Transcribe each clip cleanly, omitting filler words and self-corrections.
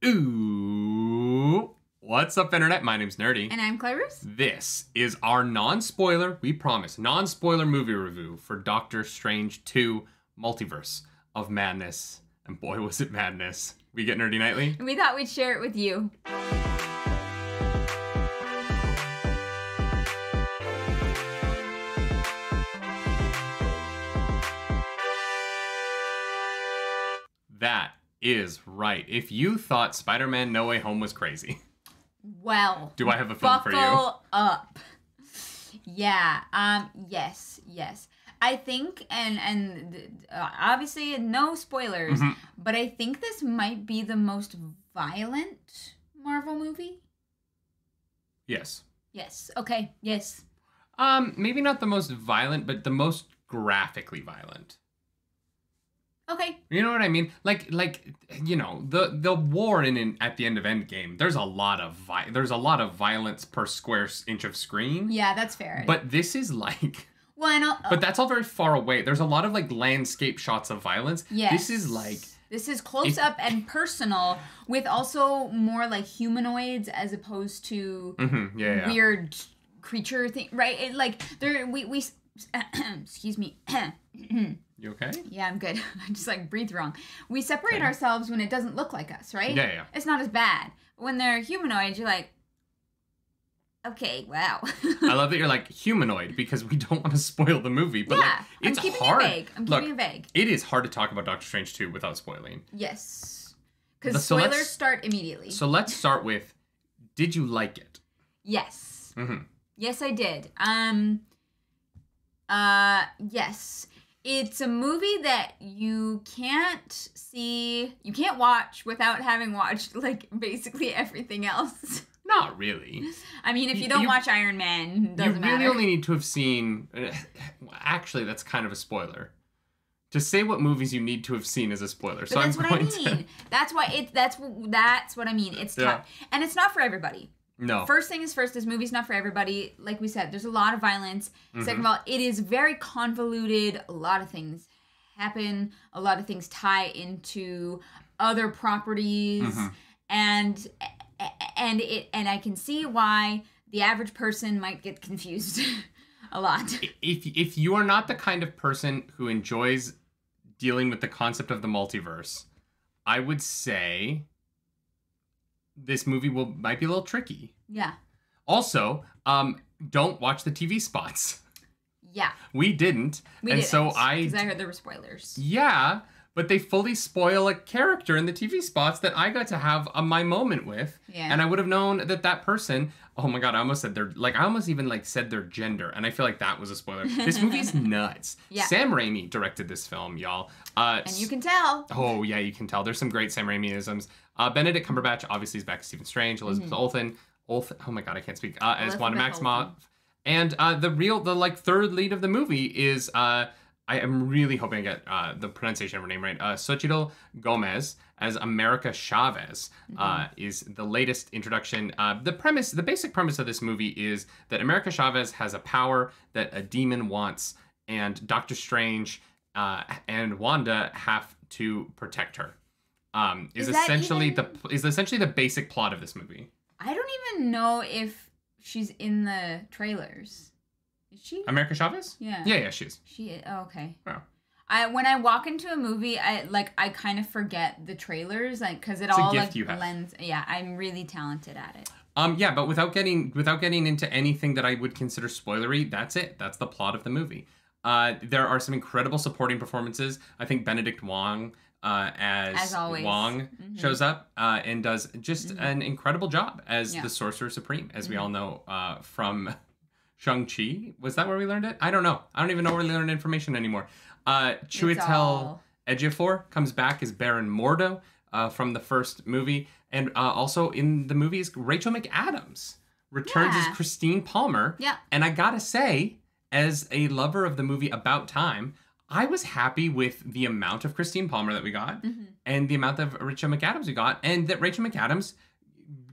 Ooh. What's up, Internet? My name's Nerdy. And I'm Clavers. This is our non-spoiler, we promise, non-spoiler movie review for Doctor Strange 2 Multiverse of Madness. And boy, was it madness. We get Nerdy Nightly. And we thought we'd share it with you. That is right. If you thought Spider-Man No Way Home was crazy. Well. Do I have a film for you? Buckle up. Yeah. Yes. I think, and obviously no spoilers, but I think this might be the most violent Marvel movie. Yes. Yes. Okay. Yes. Maybe not the most violent, but the most graphically violent. Okay. You know what I mean? Like you know, the war in at the end of Endgame. There's a lot of violence per square inch of screen. Yeah, that's fair. But this is like. Well, I know. But that's all very far away. There's a lot of like landscape shots of violence. Yes. This is close up and personal, with also more like humanoids as opposed to weird creature thing, right? It, like we excuse me. You okay? Yeah, I'm good. I just like breathe wrong. We separate ourselves when it doesn't look like us, right? Yeah. It's not as bad. But when they're humanoids, you're like, okay, wow. I love that you're like humanoid because we don't want to spoil the movie. But yeah, like, it's I'm keeping hard. It vague. I'm keeping it vague. It is hard to talk about Doctor Strange 2 without spoiling. Yes. Because spoilers start immediately. So let's start with, did you like it? Yes. Mm-hmm. Yes, I did. Yes. It's a movie that you can't watch without having watched, like, basically everything else. Not really. I mean, if you don't watch Iron Man, it doesn't matter. You really only need to have seen... Actually, that's kind of a spoiler. To say what movies you need to have seen is a spoiler. But so that's I'm what I going mean. to... That's what I mean. It's tough. And it's not for everybody. No. First thing is first, this movie's not for everybody. Like we said, there's a lot of violence. Second of all, it is very convoluted. A lot of things happen. A lot of things tie into other properties. And I can see why the average person might get confused a lot. If you are not the kind of person who enjoys dealing with the concept of the multiverse, I would say this movie might be a little tricky. Yeah. Also, don't watch the TV spots. Yeah. We didn't. Because I heard there were spoilers. Yeah, but they fully spoil a character in the TV spots that I got to have my moment with. Yeah. And I would have known that person, oh my God, I almost said I almost even said their gender. And I feel like that was a spoiler. This movie is nuts. Yeah. Sam Raimi directed this film, y'all. And you can tell. Oh yeah, you can tell. There's some great Sam Raimi-isms. Benedict Cumberbatch obviously is back as Stephen Strange. Elizabeth Olsen, oh my God, I can't speak, as Wanda Maximoff. And the third lead of the movie is, I am really hoping I get the pronunciation of her name right. Xochitl Gomez as America Chavez is the latest introduction. The basic premise of this movie is that America Chavez has a power that a demon wants, and Doctor Strange and Wanda have to protect her. Is essentially the basic plot of this movie. I don't even know if she's in the trailers. Is she? America Chavez? Yeah. Yeah, she is. She is. Oh, okay. Oh. When I walk into a movie, I kind of forget the trailers, because it it's all a gift you have. blends. Yeah, I'm really talented at it. Yeah, but without getting into anything that I would consider spoilery, that's it. That's the plot of the movie. There are some incredible supporting performances. I think Benedict Wong as Wong shows up and does just an incredible job as the Sorcerer Supreme, as we all know from Shang-Chi. Was that where we learned it? I don't know. I don't even know where we learned information anymore. Chiwetel Ejiofor comes back as Baron Mordo from the first movie. And also in the movies, Rachel McAdams returns as Christine Palmer. Yeah. And I gotta say, as a lover of the movie About Time, I was happy with the amount of Christine Palmer that we got and the amount of Rachel McAdams we got, and that Rachel McAdams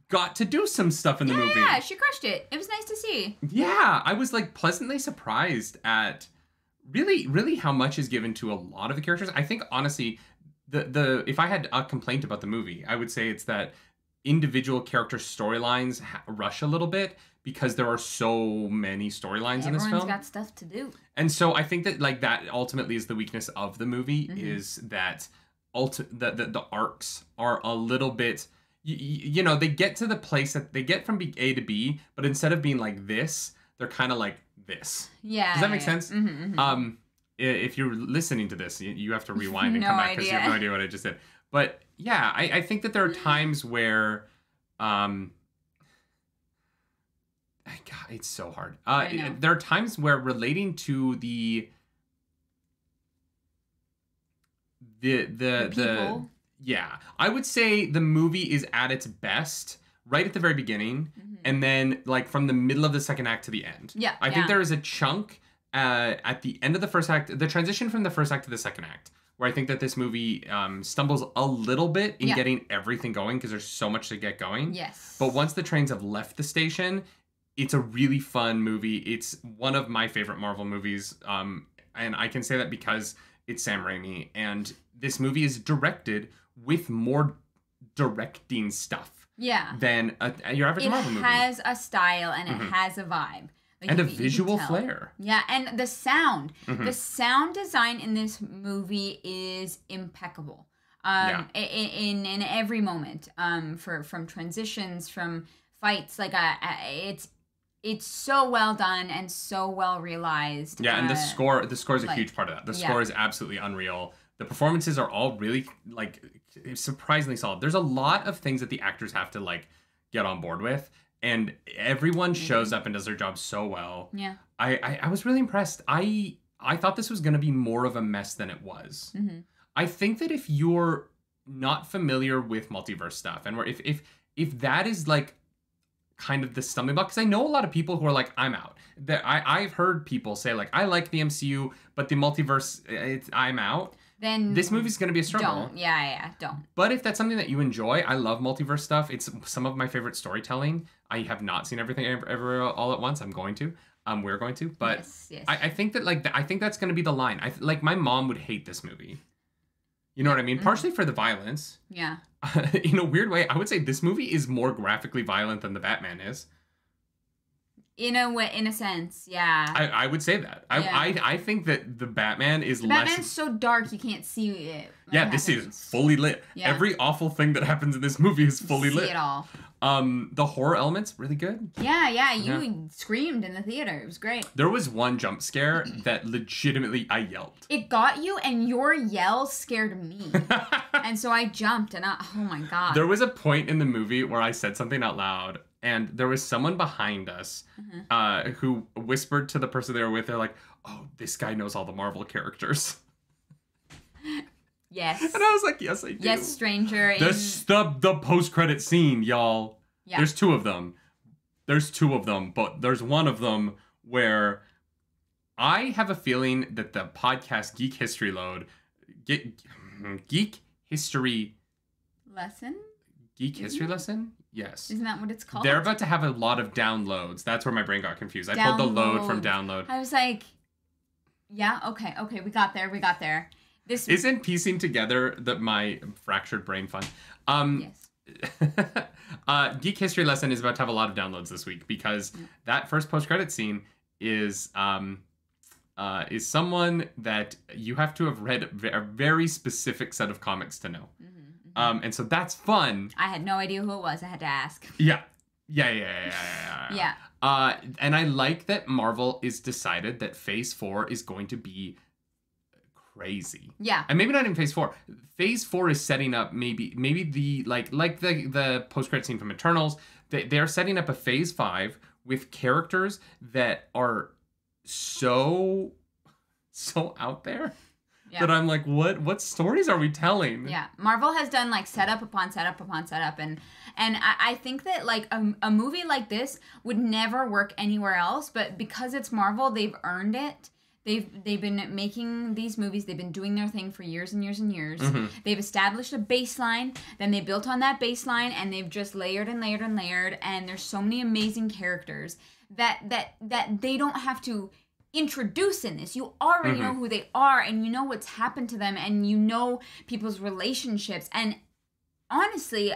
got to do some stuff in the movie. Yeah, she crushed it. It was nice to see. Yeah, I was pleasantly surprised at really how much is given to a lot of the characters. I think honestly the if I had a complaint about the movie, I would say it's that individual character storylines rush a little bit because there are so many storylines in this film. Everyone's got stuff to do. And so I think that like that ultimately is the weakness of the movie is that the arcs are a little bit you know, they get to the place that they get from A to B, but instead of being like this, they're kind of like this. Yeah. Does that make sense? If you're listening to this, you have to rewind and come back because you have no idea what I just said. But yeah, I think that there are times where, God, it's so hard. There are times where relating to the people. Yeah, I would say the movie is at its best right at the very beginning, and then like from the middle of the second act to the end. Yeah, I think there is a chunk at the end of the first act, the transition from the first act to the second act, where I think that this movie stumbles a little bit in getting everything going because there's so much to get going. Yes. But once the trains have left the station, it's a really fun movie. It's one of my favorite Marvel movies, and I can say that because it's Sam Raimi, and this movie is directed with more directing stuff than your average Marvel movie. It has a style and it has a vibe. Like and a visual flair. Yeah, and the sound. The sound design in this movie is impeccable. In every moment. From transitions, from fights, like it's so well done and so well realized. Yeah, and the score is a huge part of that. The score is absolutely unreal. The performances are all really like surprisingly solid. There's a lot of things that the actors have to like get on board with, and everyone shows up and does their job so well. Yeah. I was really impressed. I thought this was going to be more of a mess than it was. I think that if you're not familiar with multiverse stuff, and if that is like kind of the stumbling block, because I know a lot of people who are like, I'm out. That I've heard people say like, I like the MCU, but the multiverse, I'm out. Then this movie's going to be a struggle. Don't. But if that's something that you enjoy, I love multiverse stuff. It's some of my favorite storytelling. I have not seen everything ever all at once. I'm going to. We're going to. But yes. I think that I think that's going to be the line. Like my mom would hate this movie. You know what I mean? Partially for the violence. Yeah. In a weird way, I would say this movie is more graphically violent than the Batman is. In a sense, yeah. I would say that. I think that the Batman is less... Batman's so dark you can't see it. This is fully lit. Yeah. Every awful thing that happens in this movie is fully lit. See it all. The horror elements, really good. Yeah. You screamed in the theater. It was great. There was one jump scare that legitimately I yelled. It got you, and your yell scared me. And so I jumped, and oh my God. There was a point in the movie where I said something out loud, and there was someone behind us who whispered to the person they were with, they're like, oh, this guy knows all the Marvel characters. Yes. And I was like, yes, I do. Yes, stranger. The post-credit scene, y'all. Yeah. There's two of them. But there's one of them where I have a feeling that the podcast Geek History Lesson? Geek History Lesson? Yes. Isn't that what it's called? They're about to have a lot of downloads. That's where my brain got confused. I pulled the load from download. I was like, yeah, okay, we got there. This isn't piecing together my fractured brain fun. Yes. Geek History Lesson is about to have a lot of downloads this week because that first post-credit scene is someone that you have to have read a very specific set of comics to know. And so that's fun. I had no idea who it was. I had to ask. Yeah. And I like that Marvel is decided that Phase 4 is going to be crazy. Yeah. And maybe not in Phase 4. Phase 4 is setting up maybe the like the post-credit scene from Eternals. They're setting up a Phase 5 with characters that are so out there. Yeah. That I'm like, what stories are we telling? Yeah, Marvel has done like setup upon setup upon setup, and I think that like a movie like this would never work anywhere else, but because it's Marvel, they've earned it. They've been making these movies. They've been doing their thing for years and years and years. They've established a baseline, then they built on that baseline, and they've just layered and layered and layered. And there's so many amazing characters that they don't have to introduced in this. You already know who they are, and you know what's happened to them, and you know people's relationships. And honestly,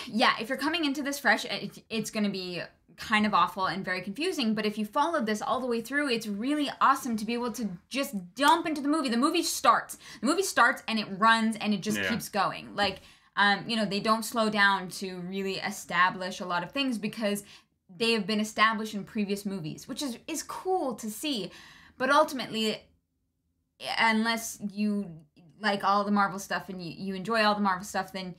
yeah, if you're coming into this fresh, it's going to be kind of awful and very confusing. But if you followed this all the way through, it's really awesome to be able to just jump into the movie. The movie starts and it runs and it just keeps going. Like, they don't slow down to really establish a lot of things because they have been established in previous movies, which is cool to see. But ultimately, unless you like all the Marvel stuff and you enjoy all the Marvel stuff, then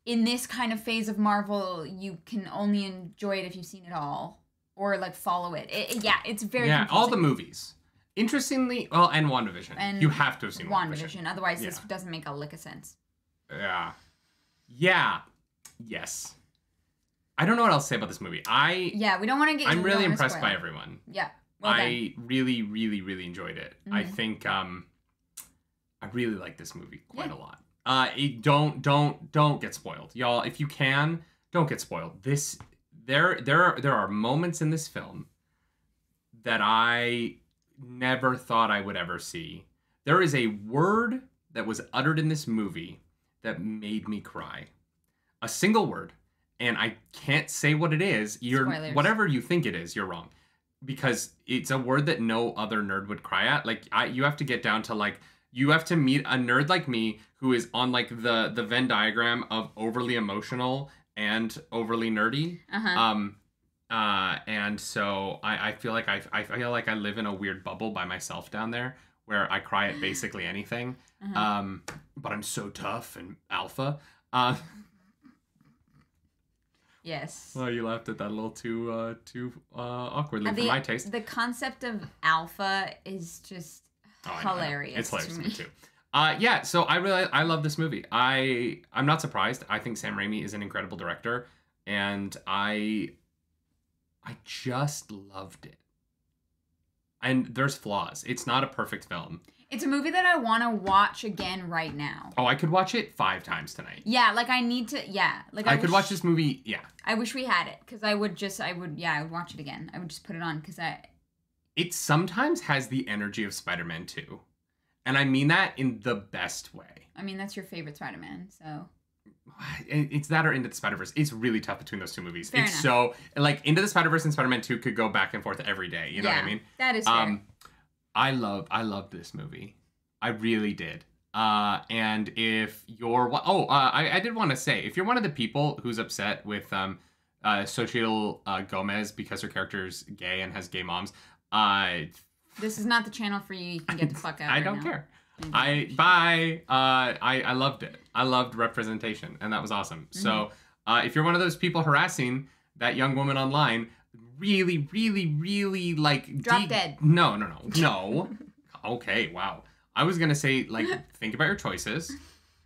in this kind of phase of Marvel, you can only enjoy it if you've seen it all or like follow it. It's very confusing. All the movies. Interestingly, and WandaVision. And you have to have seen WandaVision. Otherwise, this doesn't make a lick of sense. Yeah. Yes. I don't know what else to say about this movie. We don't want to get. I'm really impressed by everyone. Yeah. I really, really, really enjoyed it. I think I really like this movie quite a lot. Don't get spoiled, y'all. If you can, don't get spoiled. There are moments in this film that I never thought I would ever see. There is a word that was uttered in this movie that made me cry. A single word, and I can't say what it is. Spoilers. Whatever you think it is, you're wrong, because it's a word that no other nerd would cry at. Like you have to get down to like. You have to meet a nerd like me who is on like the Venn diagram of overly emotional and overly nerdy. And so I feel like I feel like I live in a weird bubble by myself down there where I cry at basically anything. But I'm so tough and alpha. Yes. Well, you laughed at that a little too awkwardly for my taste. The concept of alpha is just hilarious. It's hilarious to me too. So I love this movie. I'm not surprised. I think Sam Raimi is an incredible director, and I just loved it. And there's flaws. It's not a perfect film. It's a movie that I want to watch again right now. Oh, I could watch it 5 times tonight. Yeah, like I need to. Yeah, like I could watch this movie. Yeah. I wish we had it because I would watch it again. I would just put it on because It sometimes has the energy of Spider-Man 2. And I mean that in the best way. I mean, that's your favorite Spider-Man, so. It's that or Into the Spider-Verse. It's really tough between those two movies. Fair enough. So, like, Into the Spider-Verse and Spider-Man 2 could go back and forth every day. You know what I mean? That is fair. I loved this movie. I really did. And if you're... I did want to say, if you're one of the people who's upset with Xochitl Gomez because her character's gay and has gay moms... this is not the channel for you. You can get the fuck out. I don't care. I loved it. I loved representation, and that was awesome. So, if you're one of those people harassing that young woman online, really, really, really like drop dead. No. Okay, wow. I was gonna say like think about your choices.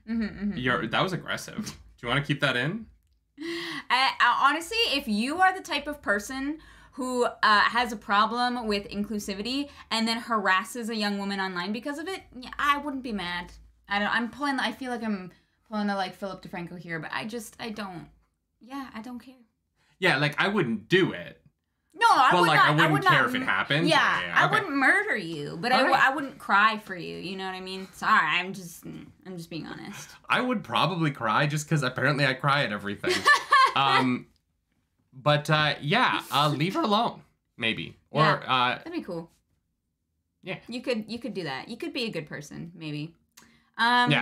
That was aggressive. Do you want to keep that in? Honestly, if you are the type of person who has a problem with inclusivity and then harasses a young woman online because of it, I wouldn't be mad. I feel like I'm pulling a like Philip DeFranco here, but I don't care. Yeah, like I wouldn't do it. No, I wouldn't care if it happened. Yeah, okay. I wouldn't murder you, but I wouldn't cry for you. You know what I mean? Sorry, I'm just being honest. I would probably cry just because apparently I cry at everything. But leave her alone, maybe. Or that'd be cool. Yeah, you could do that. You could be a good person, maybe. Sorry,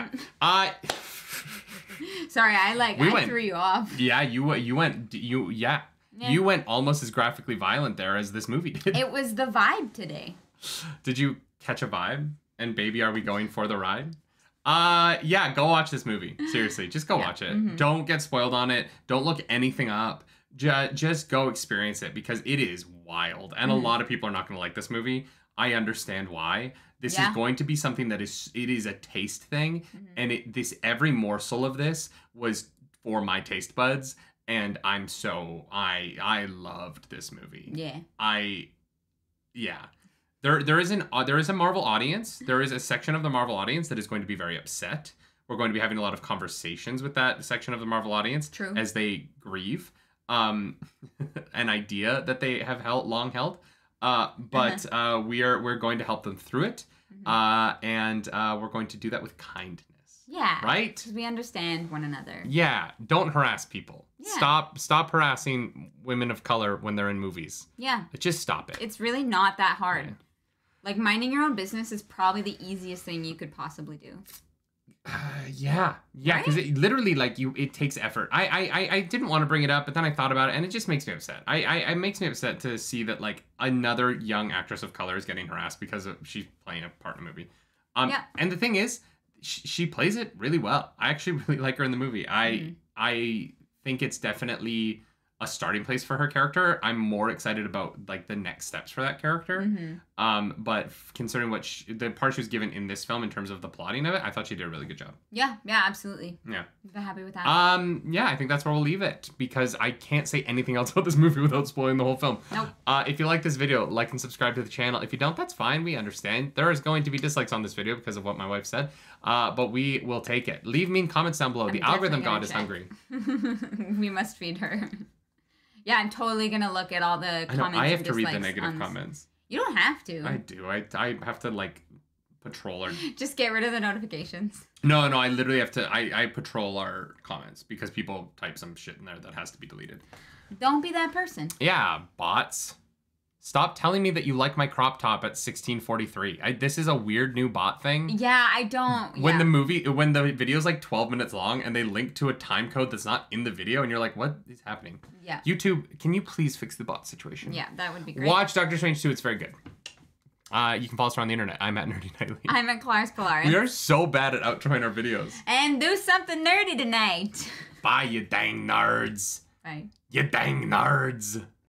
I threw you off. Yeah, you went. You went almost as graphically violent there as this movie did. It was the vibe today. Did you catch a vibe? And baby, are we going for the ride? Go watch this movie. Seriously, just go watch it. Don't get spoiled on it. Don't look anything up. Just go experience it because it is wild. And a lot of people are not going to like this movie. I understand why. This is going to be something that is a taste thing. And every morsel of this was for my taste buds. And I loved this movie. Yeah. There is a Marvel audience. There is a section of the Marvel audience that is going to be very upset. We're going to be having a lot of conversations with that section of the Marvel audience. True. As they grieve an idea that they have long held. But we're going to help them through it. And we're going to do that with kindness. Yeah. Right? Because we understand one another. Yeah. Don't harass people. Yeah. Stop harassing women of color when they're in movies. Yeah. Just stop it. It's really not that hard. Yeah. Like, minding your own business is probably the easiest thing you could possibly do. Yeah, because it literally, like, it takes effort. I didn't want to bring it up, but then I thought about it, and it just makes me upset. It makes me upset to see that, like, another young actress of color is getting harassed because she's playing a part in a movie. And the thing is, she plays it really well. I actually really like her in the movie. I think it's definitely a starting place for her character. I'm more excited about, like, the next steps for that character. But considering the part she was given in this film in terms of the plotting of it, I thought she did a really good job. Yeah, absolutely. Yeah. I'm happy with that. Yeah, I think that's where we'll leave it because I can't say anything else about this movie without spoiling the whole film. Nope. If you like this video, like and subscribe to the channel. If you don't, that's fine. We understand. There is going to be dislikes on this video because of what my wife said. But we will take it. Leave mean comments down below. The algorithm god is hungry. We must feed her. Yeah, I'm totally gonna look at all the comments. I know, I have and to read the negative comments. You don't have to. I do. I have to, like, patrol her. Just get rid of the notifications. No, I literally have to. I patrol our comments because people type some shit in there that has to be deleted. Don't be that person. Yeah, bots. Stop telling me that you like my crop top at 16:43. This is a weird new bot thing. Yeah, I don't. When the video's like 12 minutes long and they link to a time code that's not in the video and you're like, what is happening? Yeah. YouTube, can you please fix the bot situation? Yeah, that would be great. Watch Doctor Strange 2. It's very good. You can follow us around the internet. I'm at Nerdy Nightly. I'm at Claris Polaris. We are so bad at outroing our videos. And do something nerdy tonight. Bye, you dang nerds. Bye. You dang nerds.